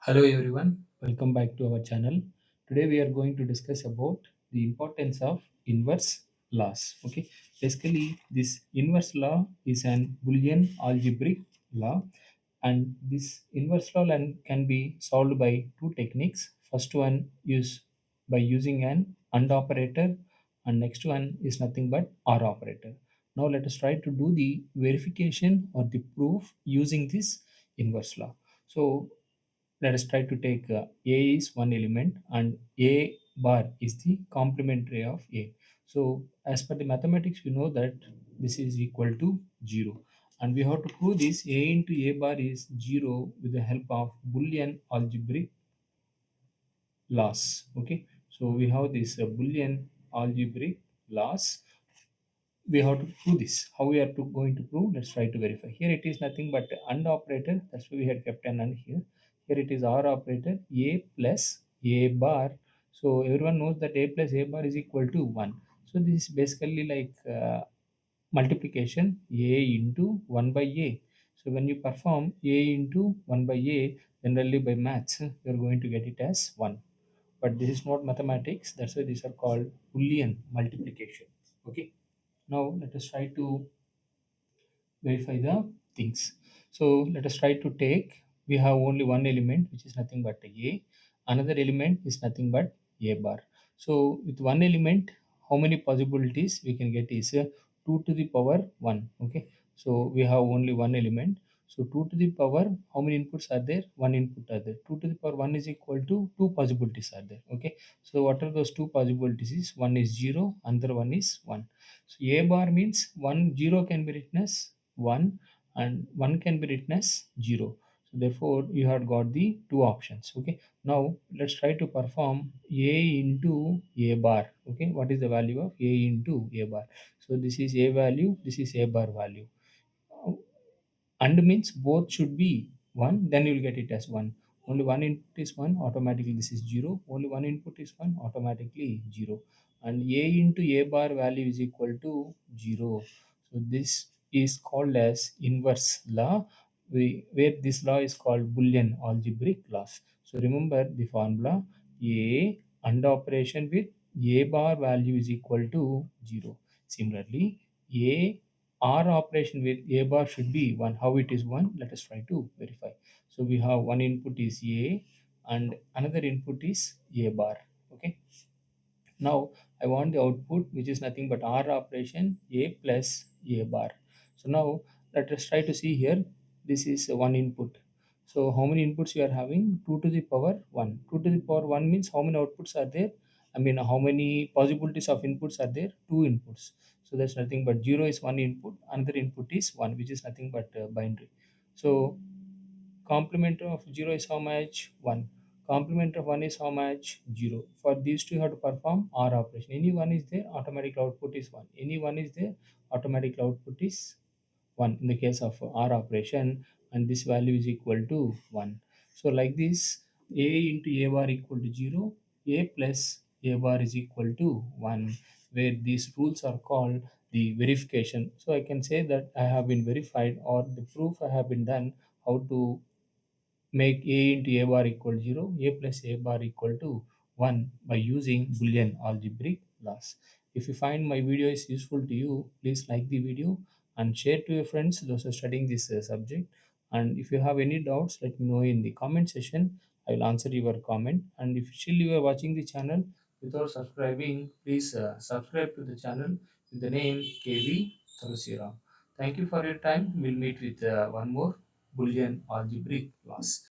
Hello everyone, welcome back to our channel. Today we are going to discuss about the importance of inverse laws. Okay, basically this inverse law is an Boolean algebraic law, and this inverse law can be solved by two techniques. First one is by using an AND operator, and next one is nothing but OR operator. Now let us try to do the verification or the proof using this inverse law. So let us try to take a is one element and a bar is the complementary of a. So as per the mathematics we know that this is equal to 0, and we have to prove this a into a bar is 0 with the help of Boolean algebraic laws. Okay, so we have this Boolean algebraic laws. We have to prove this. How we are going to prove? Let's try to verify. Here it is nothing but AND operator. That's why we had kept an AND here. Here it is OR operator, a plus a bar. So everyone knows that a plus a bar is equal to 1. So this is basically like multiplication a into 1 by a. So when you perform a into 1 by a, generally by maths you're going to get it as 1. But this is not mathematics. That's why these are called Boolean multiplication. Okay, now let us try to verify the things. So let us try to take, we have only one element which is nothing but a, another element is nothing but a bar. So with one element, how many possibilities we can get is 2 to the power 1. Okay, so we have only one element. So 2 to the power, how many inputs are there? One input are there. 2 to the power 1 is equal to two possibilities are there. Okay, so what are those two possibilities? Is one is 0, another one is 1. So a bar means 1, 0 can be written as 1 and 1 can be written as 0. So therefore you have got the two options. Okay, now let's try to perform a into a bar. Okay, what is the value of a into a bar? So this is a value, this is a bar value. And means both should be 1, then you will get it as 1. Only one input is 1, automatically this is 0. Only one input is 1, automatically 0. And a into a bar value is equal to 0. So this is called as inverse law, where this law is called Boolean algebraic laws. So remember the formula: a and operation with a bar value is equal to 0. Similarly, a our operation with a bar should be 1. How it is 1? Let us try to verify. So we have one input is a and another input is a bar. Okay. Now I want the output which is nothing but our operation a plus a bar. So now let us try to see here. This is one input. So how many inputs you are having? 2 to the power 1. 2 to the power 1 means how many outputs are there? I mean how many possibilities of inputs are there? Two inputs. So that's nothing but 0 is one input, another input is 1, which is nothing but binary. So complement of 0 is how much? 1. Complement of 1 is how much? 0. For these two, you have to perform OR operation. Any one is there, automatic output is 1. Any one is there, automatic output is 1 in the case of OR operation, and this value is equal to 1. So like this, a into a bar equal to 0, a plus a bar is equal to 1, where these rules are called the verification. So I can say that I have been verified, or the proof I have been done how to make a into a bar equal 0, a plus a bar equal to 1 by using Boolean algebraic laws. If you find my video is useful to you, please like the video and share to your friends, those who are studying this subject. And if you have any doubts, let me know in the comment section. I will answer your comment. And if still you are watching the channel without subscribing, please subscribe to the channel with the name kvthulasi. Thank you for your time. We'll meet with one more Boolean algebraic laws.